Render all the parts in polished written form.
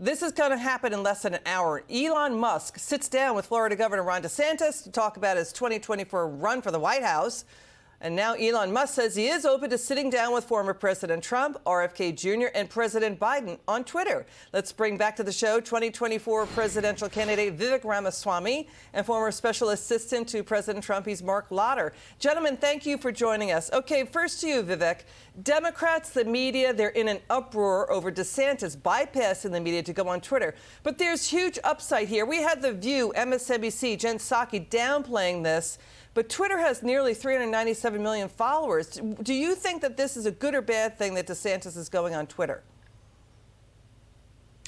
This is going to happen in less than an hour. Elon Musk sits down with Florida Governor Ron DeSantis to talk about his 2024 run for the White House. And now Elon Musk says he is open to sitting down with former President Trump, RFK Jr., and President Biden on Twitter. Let's bring back to the show 2024 presidential candidate Vivek Ramaswamy and former special assistant to President Trump, he's Marc Lotter. Gentlemen, thank you for joining us. Okay, first to you, Vivek. Democrats, the media, they're in an uproar over DeSantis bypassing the media to go on Twitter. But there's huge upside here. We had The View, MSNBC, Jen Psaki downplaying this. But Twitter has nearly 397 million followers. Do you think that this is a good or bad thing that DeSantis is going on Twitter?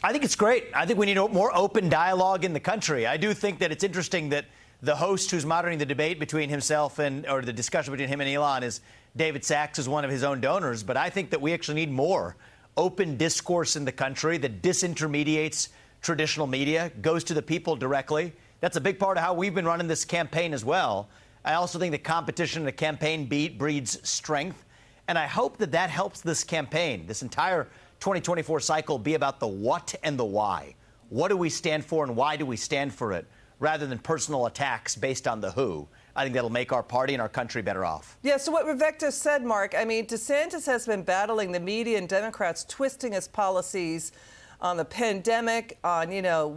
I think it's great. I think we need more open dialogue in the country. I do think that it's interesting that the host who's moderating the debate between himself or the discussion between him and Elon is David Sachs, who's one of his own donors. But I think that we actually need more open discourse in the country that disintermediates traditional media, goes to the people directly. That's a big part of how we've been running this campaign as well. I also think that competition in a campaign breeds strength. And I hope that that helps this campaign, this entire 2024 cycle, be about the what and the why. What do we stand for and why do we stand for it, rather than personal attacks based on the who. I think that'll make our party and our country better off. Yeah, so what Vivek just said, Mark, I mean, DeSantis has been battling the media and Democrats twisting his policies on the pandemic, on,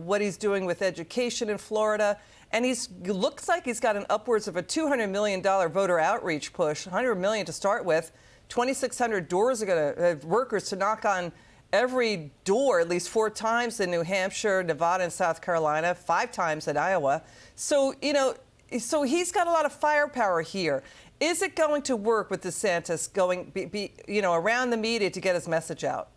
what he's doing with education in Florida. And looks like he's got an upwards of a $200 million voter outreach push, $100 million to start with. 2,600 doors are going to have workers to knock on every door at least 4 times in New Hampshire, Nevada, and South Carolina, 5 times in Iowa. So, so he's got a lot of firepower here. Is it going to work with DeSantis going, around the media to get his message out?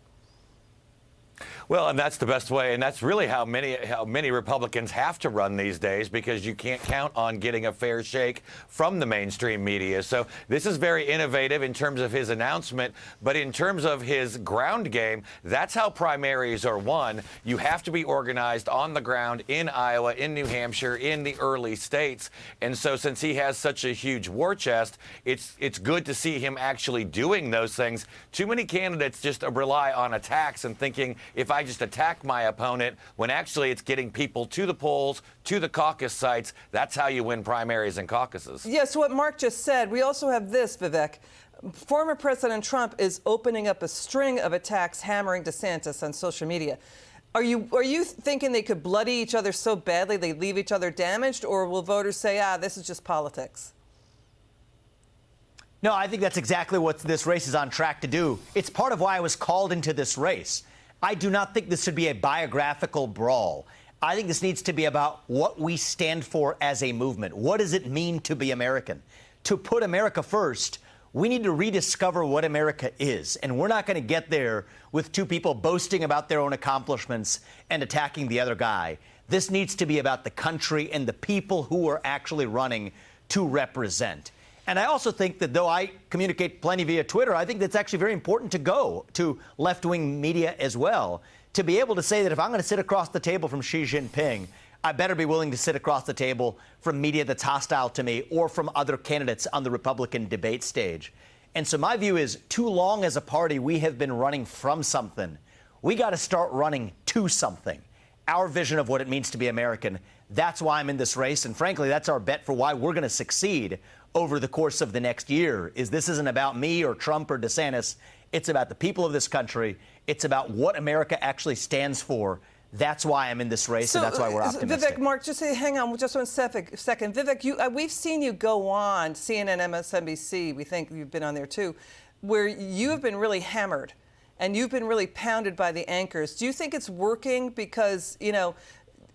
Well, and that's the best way, and that's really how many Republicans have to run these days, because you can't count on getting a fair shake from the mainstream media. So this is very innovative in terms of his announcement, but in terms of his ground game, that's how primaries are won. You have to be organized on the ground in Iowa, in New Hampshire, in the early states. And so since he has such a huge war chest, it's good to see him actually doing those things. Too many candidates just rely on attacks and thinking, if I just attack my opponent, when actually it's getting people to the polls, to the caucus sites. That's how you win primaries and caucuses. Yes, what Mark just said. We also have this, Vivek. Former President Trump is opening up a string of attacks hammering DeSantis on social media. Are you thinking they could bloody each other so badly they leave each other damaged, or will voters say, this is just politics? No, I think that's exactly what this race is on track to do. It's part of why I was called into this race. I do not think this should be a biographical brawl. I think this needs to be about what we stand for as a movement. What does it mean to be American? To put America first, we need to rediscover what America is. And we're not going to get there with 2 people boasting about their own accomplishments and attacking the other guy. This needs to be about the country and the people who are actually running to represent. And I also think that though I communicate plenty via Twitter, I think that's actually very important to go to left-wing media as well, to be able to say that if I'm going to sit across the table from Xi Jinping, I better be willing to sit across the table from media that's hostile to me or from other candidates on the Republican debate stage. And so my view is, too long as a party we have been running from something. We got to start running to something. Our vision of what it means to be American. That's why I'm in this race. And frankly, that's our bet for why we're going to succeed over the course of the next year. This isn't about me or Trump or DeSantis. It's about the people of this country. It's about what America actually stands for. That's why I'm in this race, and that's why we're optimistic. Vivek, Mark, just hang on just 1 second. Vivek, we've seen you go on CNN, MSNBC. We think you've been on there too, where you have been really hammered and you've been really pounded by the anchors. Do you think it's working because,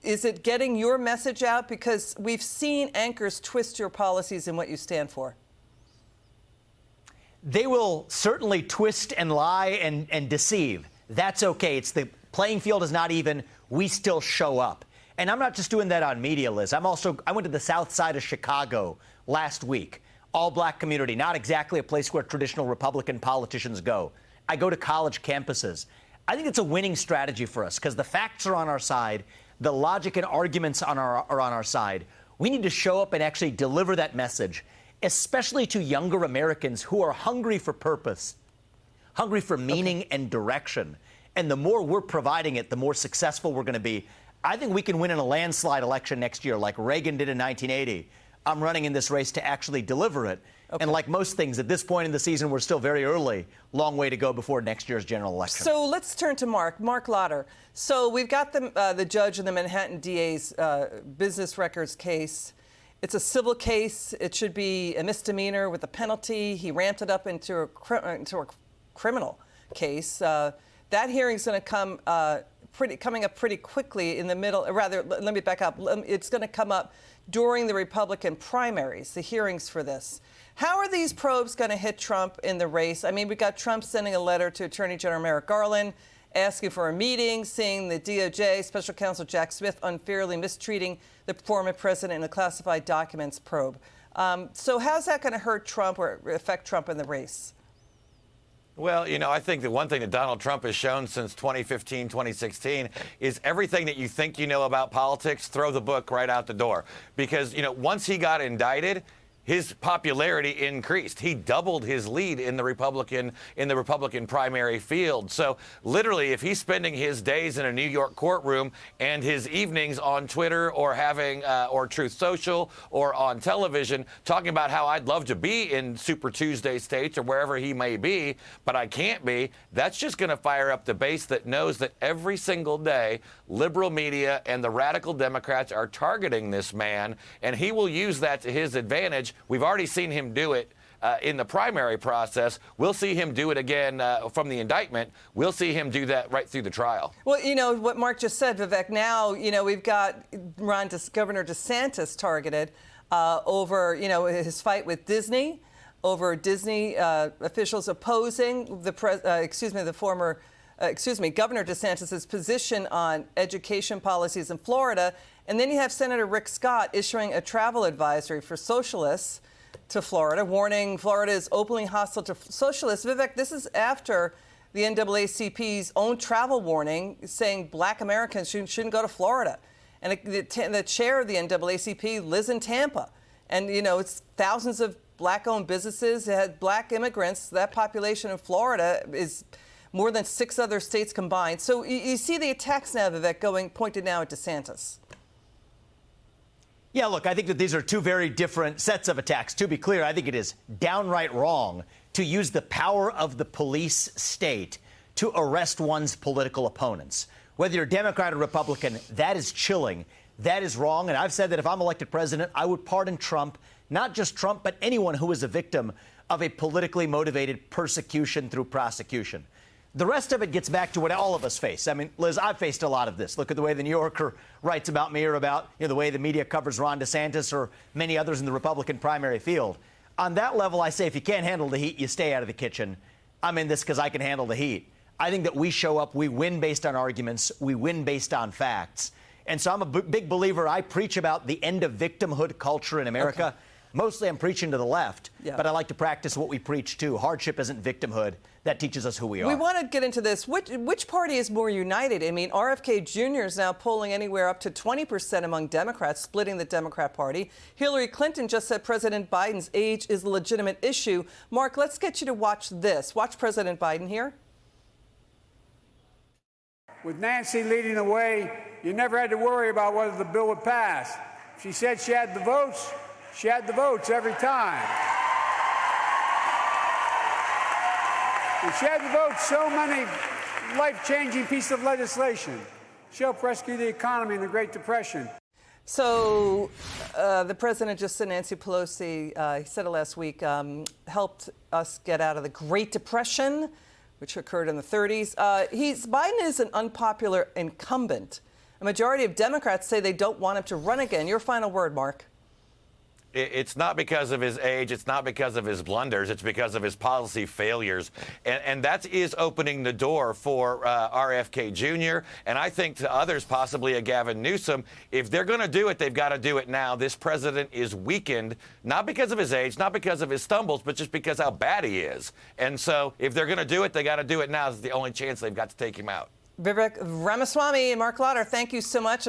is it getting your message out? Because we've seen anchors twist your policies and what you stand for. They will certainly twist and lie and deceive. That's okay. It's the playing field is not even. We still show up. And I'm not just doing that on media, Liz. I went to the south side of Chicago last week. All-black community, not exactly a place where traditional Republican politicians go. I go to college campuses. I think it's a winning strategy for us because the facts are on our side. The logic and arguments are on our side. We need to show up and actually deliver that message, especially to younger Americans who are hungry for purpose, hungry for meaning and direction. And the more we're providing it, the more successful we're going to be. I think we can win in a landslide election next year, like Reagan did in 1980. I'm running in this race to actually deliver it. Okay. And like most things, at this point in the season, we're still very early. Long way to go before next year's general election. So let's turn to Marc Lotter. So we've got the judge in the Manhattan DA's business records case. It's a civil case. It should be a misdemeanor with a penalty. He ramped it up into a criminal case. That hearing's going to come coming up pretty quickly in the middle. Rather, let me back up. It's going to come up during the Republican primaries, the hearings for this. How are these probes going to hit Trump in the race? I mean, we got Trump sending a letter to Attorney General Merrick Garland asking for a meeting, seeing the DOJ Special Counsel Jack Smith unfairly mistreating the former president in a classified documents probe. So how's that going to hurt Trump or affect Trump in the race? Well, you know, I think the one thing that Donald Trump has shown since 2015, 2016 is everything that you think you know about politics, throw the book right out the door. Because, you know, once he got indicted, his popularity increased. He doubled his lead in the Republican primary field. So literally, if he's spending his days in a New York courtroom and his evenings on Twitter or having or Truth Social or on television talking about how I'd love to be in Super Tuesday states or wherever he may be, but I can't be, that's just going to fire up the base that knows that every single day liberal media and the radical Democrats are targeting this man, and he will use that to his advantage. We've already seen him do it in the primary process. We'll see him do it again from the indictment. We'll see him do that right through the trial. Well, you know, what Mark just said, Vivek, now, you know, we've got Governor DeSantis targeted over, you know, his fight with Disney, over Disney officials opposing Governor DeSantis' position on education policies in Florida. And then you have Senator Rick Scott issuing a travel advisory for socialists to Florida, warning Florida is openly hostile to socialists. Vivek, this is after the NAACP's own travel warning saying black Americans shouldn't go to Florida. And the chair of the NAACP lives in Tampa. And, you know, it's thousands of black-owned businesses. It had black immigrants. That population in Florida is more than 6 other states combined. So you see the attacks now, Vivek, pointed now at DeSantis. Yeah, look, I think that these are two very different sets of attacks. To be clear, I think it is downright wrong to use the power of the police state to arrest one's political opponents. Whether you're Democrat or Republican, that is chilling. That is wrong. And I've said that if I'm elected president, I would pardon Trump, not just Trump, but anyone who is a victim of a politically motivated persecution through prosecution. The rest of it gets back to what all of us face. I mean, Liz, I've faced a lot of this. Look at the way the New Yorker writes about me or about, you know, the way the media covers Ron DeSantis or many others in the Republican primary field. On that level, I say if you can't handle the heat, you stay out of the kitchen. I'm in this because I can handle the heat. I think that we show up, we win based on arguments, we win based on facts. And so I'm a big believer. I preach about the end of victimhood culture in America. Okay. Mostly I'm preaching to the left, but I like to practice what we preach too. Hardship isn't victimhood. That teaches us who we are. We want to get into this. Which party is more united? I mean, RFK Jr. is now polling anywhere up to 20% among Democrats, splitting the Democrat Party. Hillary Clinton just said President Biden's age is a legitimate issue. Mark, let's get you to watch this. Watch President Biden here. With Nancy leading the way, you never had to worry about whether the bill would pass. She said she had the votes. She had the votes every time. And she had the votes, so many life-changing pieces of legislation. She helped rescue the economy in the Great Depression. So the president just said Nancy Pelosi, he said it last week, helped us get out of the Great Depression, which occurred in the 30s. Biden is an unpopular incumbent. A majority of Democrats say they don't want him to run again. Your final word, Mark. It's not because of his age. It's not because of his blunders. It's because of his policy failures. And that is opening the door for RFK Jr. and I think to others, possibly a Gavin Newsom. If they're going to do it, they've got to do it now. This president is weakened, not because of his age, not because of his stumbles, but just because how bad he is. And so if they're going to do it, they got to do it now. It's the only chance they've got to take him out. Vivek Ramaswamy and Marc Lotter, thank you so much.